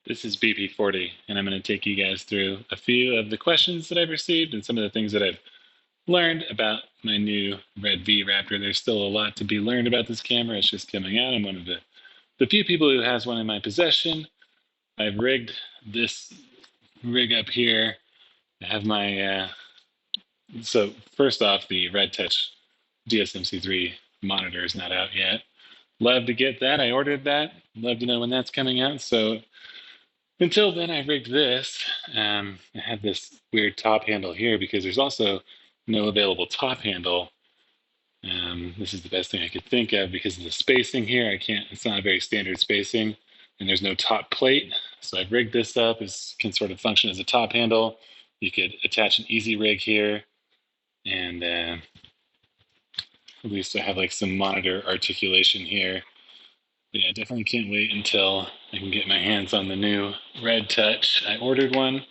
This is BP40, and I'm going to take you guys through a few of the questions that I've received and some of the things that I've learned about my new RED V-Raptor. There's still a lot to be learned about this camera. It's just coming out. I'm one of the few people who has one in my possession. I've rigged this rig up here. I have my, so first off, the Red Touch DSMC3 monitor is not out yet. Love to get that. I ordered that. Love to know when that's coming out. So until then, I rigged this. I have this weird top handle here because there's also no available top handle. This is the best thing I could think of because of the spacing here. It's not a very standard spacing, and there's no top plate. So I've rigged this up. It can sort of function as a top handle. You could attach an easy rig here, and at least I have like some monitor articulation here. But yeah, definitely can't wait until I can get my hands on the new Red Touch. I ordered one.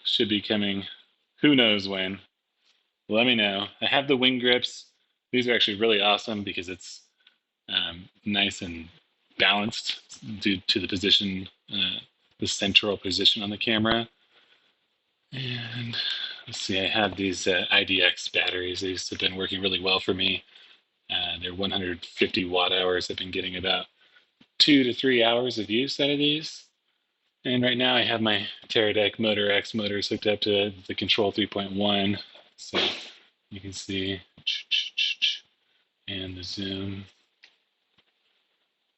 Should be coming who knows when. Let me know. I have the wing grips. These are actually really awesome because it's nice and balanced due to the position, the central position on the camera. And let's see, I have these IDX batteries. These have been working really well for me. They're 150 watt hours. I've been getting about 2 to 3 hours of use out of these. And right now I have my Teradek Motor X motors hooked up to the Control 3.1. So you can see, and the zoom.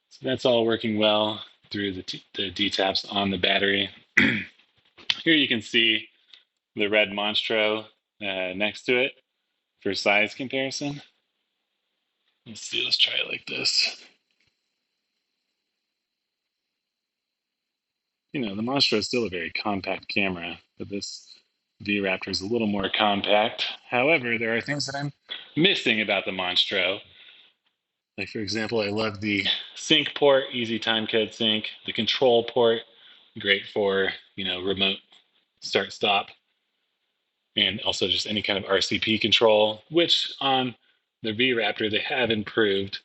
So that's all working well through the D-taps on the battery. Here you can see the red Monstro next to it for size comparison. Let's see, let's try it like this. You know, the Monstro is still a very compact camera, but this V-Raptor is a little more compact. However, there are things that I'm missing about the Monstro. Like, for example, I love the sync port, easy timecode sync, the control port, great for, remote start stop, and also just any kind of RCP control, which on the V-Raptor they have improved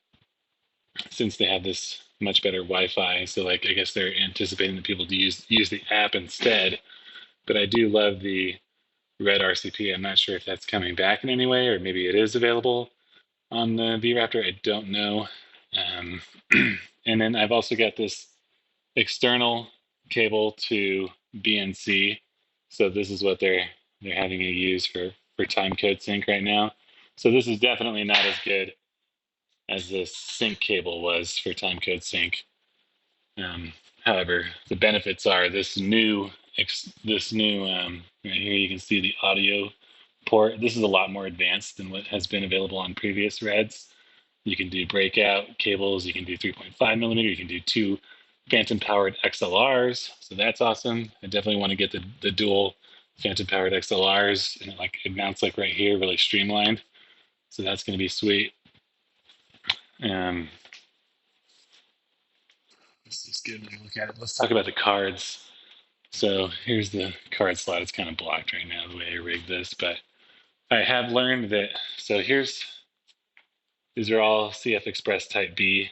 since they have this much better Wi-Fi. So like, I guess they're anticipating that people to use the app instead. But I do love the Red RCP. I'm not sure if that's coming back in any way, or maybe it is available on the V-Raptor. I don't know. And then I've also got this external cable to BNC. So this is what they're having you use for timecode sync right now. So this is definitely not as good as the sync cable was for timecode sync. However, the benefits are this new right here you can see the audio port. This is a lot more advanced than what has been available on previous Reds. You can do breakout cables, you can do 3.5 millimeter, you can do 2 phantom powered XLRs. So that's awesome. I definitely want to get the dual phantom powered XLRs, and it mounts like right here, really streamlined. So that's going to be sweet. Let's just get a look at it. Let's talk about the cards. So here's the card slot. It's kind of blocked right now the way I rigged this, but I have learned that. So these are all CF Express Type B.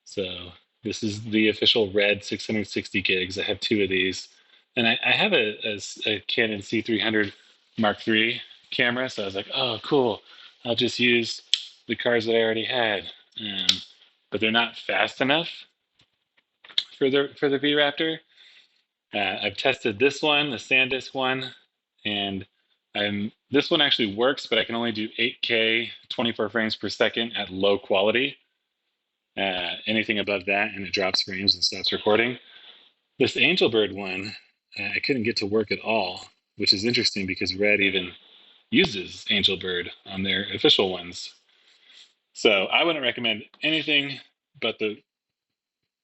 So this is the official Red 660 gigs. I have 2 of these, and I have a Canon C300 Mark III camera. So I was like, oh, cool. I'll just use the cards that I already had, but they're not fast enough for the V-Raptor. I've tested this one, the SanDisk one, and this one actually works, but I can only do 8K 24 frames per second at low quality. Anything above that and it drops frames and stops recording. This Angelbird one, I couldn't get to work at all, which is interesting because Red even uses Angelbird on their official ones. So I wouldn't recommend anything but the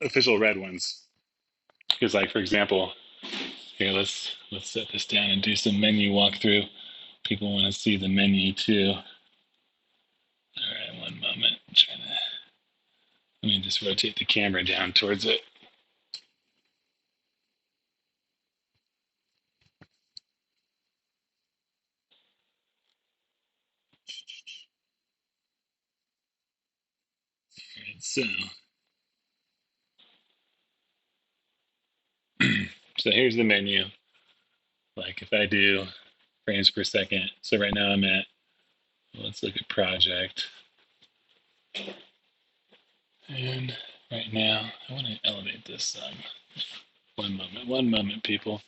official Red ones. Because, like, for example, here, let's set this down and do some menu walkthrough. People want to see the menu too. All right, one moment. Let me just rotate the camera down towards it. All right, so So here's the menu. Like if I do frames per second, so right now I'm at, let's look at project. And right now, I want to elevate this some. One moment, people.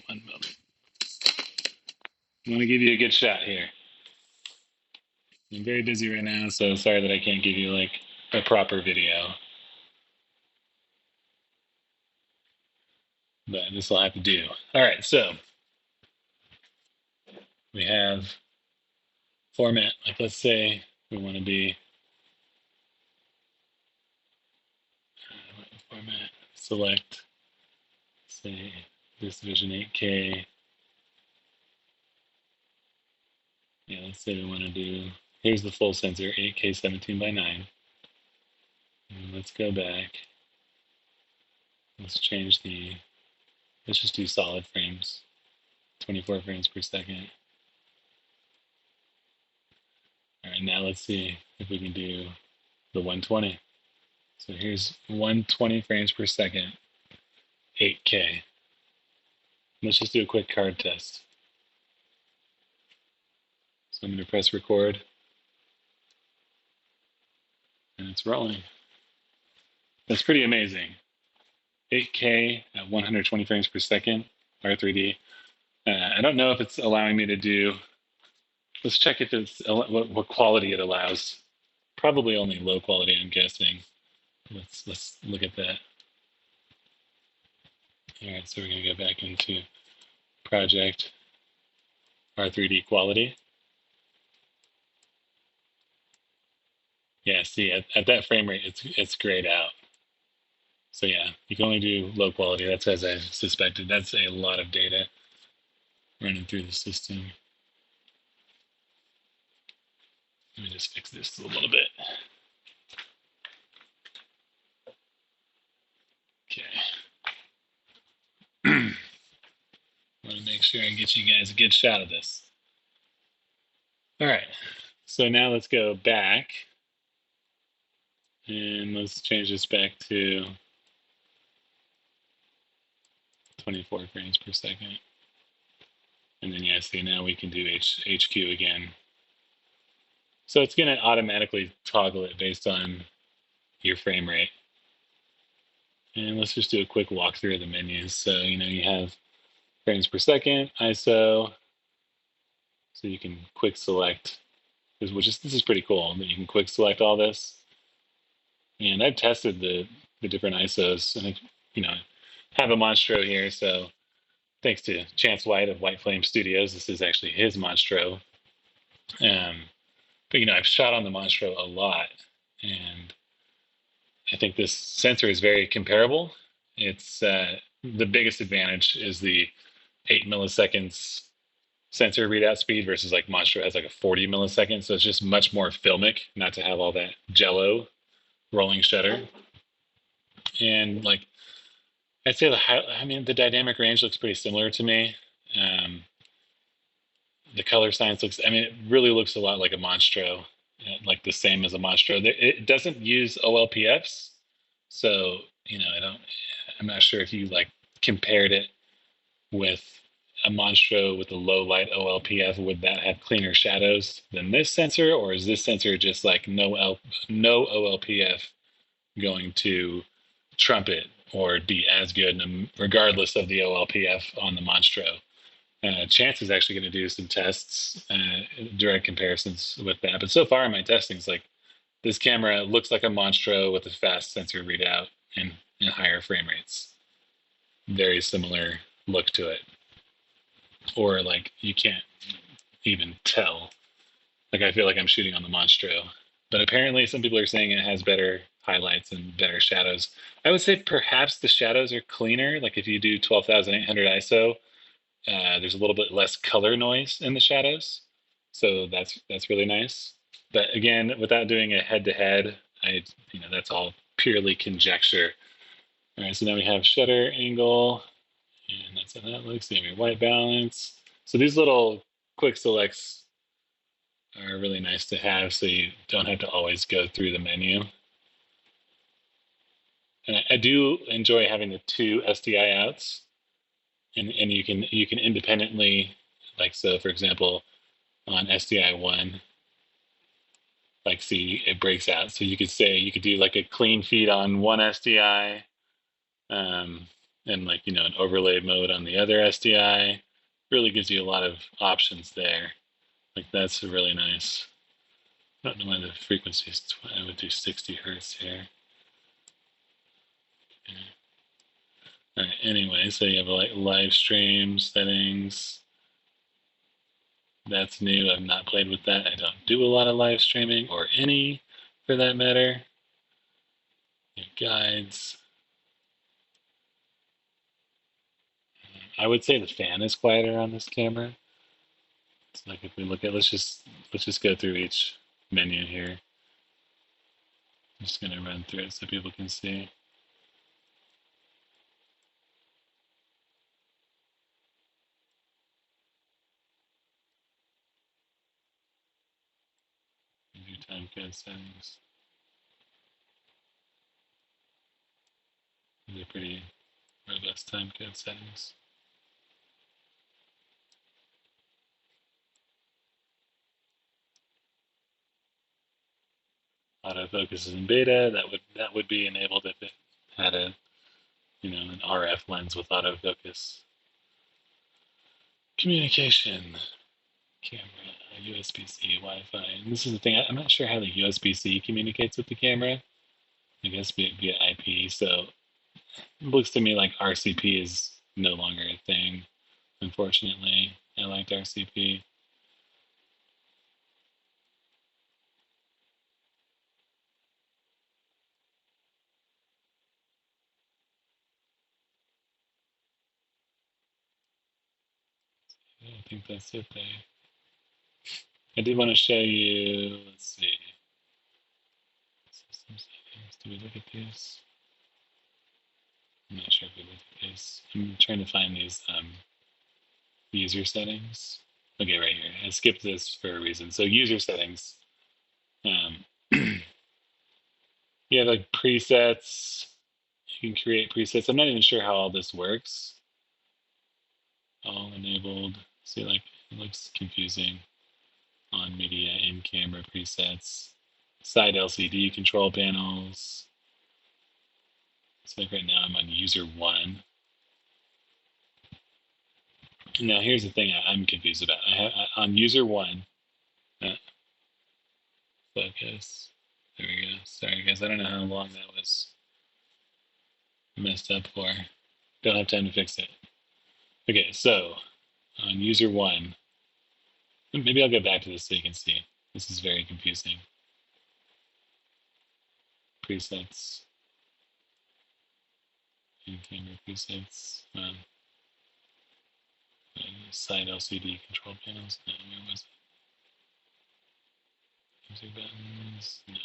One moment. I want to give you a good shot here. I'm very busy right now, so sorry that I can't give you like a proper video. But this will have to do. All right, so we have format. Like let's say we want to be format, select, say this vision 8K. Yeah, let's say we want to do, here's the full sensor, 8K 17:9. And let's go back. Let's change the, let's just do solid frames, 24 frames per second. All right, now let's see if we can do the 120. So here's 120 frames per second, 8K. Let's just do a quick card test. So I'm going to press record, and it's rolling. That's pretty amazing. 8K at 120 frames per second, R3D. I don't know if it's allowing me to do, let's check if it's, what quality it allows. Probably only low quality, I'm guessing. Let's look at that. All right, so we're going to go back into project R3D quality. Yeah, see, at that frame rate, it's grayed out. So yeah, you can only do low quality. That's as I suspected. That's a lot of data running through the system. Let me just fix this a little bit. Okay. Want to make sure I get you guys a good shot of this. All right, so now let's go back and let's change this back to 24 frames per second. And then yeah, see now we can do HQ again. So it's going to automatically toggle it based on your frame rate. And let's just do a quick walkthrough of the menus. So, you have frames per second, ISO. So you can quick select, this is pretty cool that you can quick select all this. And I've tested the different ISOs, and I have a Monstro here. So thanks to Chance White of White Flame Studios, this is actually his Monstro. But I've shot on the Monstro a lot, and I think this sensor is very comparable. It's the biggest advantage is the 8 milliseconds sensor readout speed versus like Monstro has like a 40 millisecond, so it's just much more filmic, not to have all that jello rolling shutter. And like I'd say the dynamic range looks pretty similar to me. The color science looks, it really looks a lot like a Monstro, like the same as a Monstro. It doesn't use OLPFs, so I'm not sure if you like compared it with a Monstro with a low light OLPF, would that have cleaner shadows than this sensor, or is this sensor just like no OLPF going to trump it or be as good regardless of the OLPF on the Monstro? Chance is actually going to do some tests, direct comparisons with that. But so far in my testings, like this camera looks like a Monstro with a fast sensor readout and higher frame rates. Very similar look to it. Or like you can't even tell. Like I feel like I'm shooting on the Monstro. But apparently some people are saying it has better highlights and better shadows. I would say perhaps the shadows are cleaner. Like if you do 12,800 ISO, there's a little bit less color noise in the shadows, so that's really nice. But again, without doing a head-to-head, that's all purely conjecture. All right, so now we have shutter angle, and that's how that looks. Then we have white balance. So these little quick selects are really nice to have, so you don't have to always go through the menu. And I do enjoy having the two SDI outs. and you can independently, like, so for example on SDI1, like, see it breaks out, so you could say you could do like a clean feed on one SDI, um, and, like, an overlay mode on the other SDI. Really gives you a lot of options there. Like, that's really nice. I don't know why the frequency is. I would do 60 hertz here. All right, anyway, so you have like live stream settings. That's new. I've not played with that. I don't do a lot of live streaming, or any for that matter. Your guides. I would say the fan is quieter on this camera. It's like, if we look at, let's just go through each menu here. I'm just gonna run through it so people can see. Do time code settings. These are pretty robust time code settings. Autofocus is in beta. That would be enabled if it had an RF lens with autofocus. Communication, camera, USB-C, Wi-Fi. And this is the thing. I'm not sure how the USB-C communicates with the camera. I guess via IP. So it looks to me like RCP is no longer a thing. Unfortunately, I liked RCP. I think that's it there. I did want to show you, let's see, system settings. Do we look at these? I'm not sure if we look at these. I'm trying to find these user settings. Okay, right here. I skipped this for a reason. So user settings. Um, you have like presets. You can create presets. I'm not even sure how all this works. All enabled. See, like, it looks confusing. On media, in camera presets, side LCD control panels. So like right now I'm on user 1. Now here's the thing I'm confused about. On user 1, uh, focus. There we go. Sorry guys, I don't know how long that was messed up for. Don't have time to fix it. Okay, so on user 1, maybe I'll go back to this so you can see. This is very confusing. Presets. In-camera presets. Side LCD control panels. No, where was it? User buttons. No.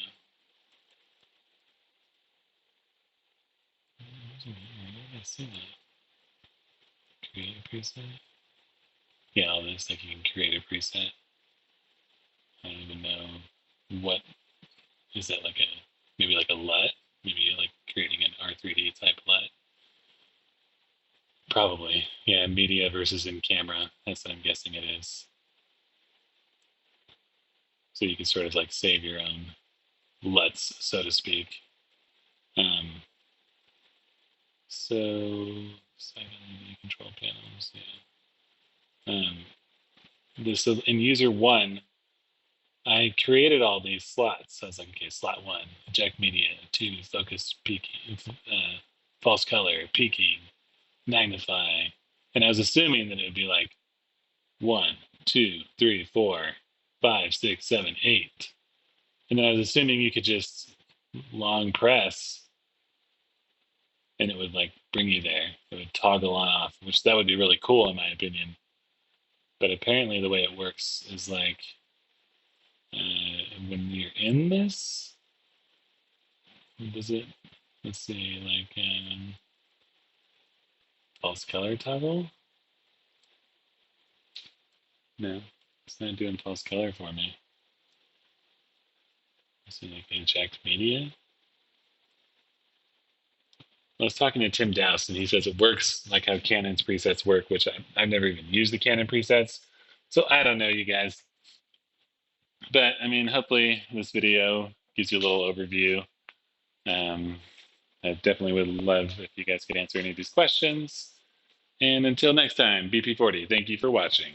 Where did I see that? Create a preset? Yeah, all this, like, you can create a preset. I don't even know what, is that like maybe like a LUT? Maybe like creating an R3D type LUT? Probably. Yeah, media versus in camera. That's what I'm guessing it is. So you can sort of like save your own LUTs, so to speak. So side LED control panels, yeah. So in user 1, I created all these slots. So I was like, okay, slot 1, eject media, 2, focus peaking, false color, peaking, magnify. And I was assuming that it would be like 1, 2, 3, 4, 5, 6, 7, 8. And then I was assuming you could just long press and it would like bring you there. It would toggle on off, which that would be really cool in my opinion. But apparently the way it works is like, when you're in this, does it, let's see, like, false color toggle? No, it's not doing false color for me. Let's see, like, inject media. I was talking to Tim Dowse, and he says it works like how Canon's presets work, which I've never even used the Canon presets. So I don't know, you guys. But I mean, hopefully this video gives you a little overview. I definitely would love if you guys could answer any of these questions. And until next time, BP40, thank you for watching.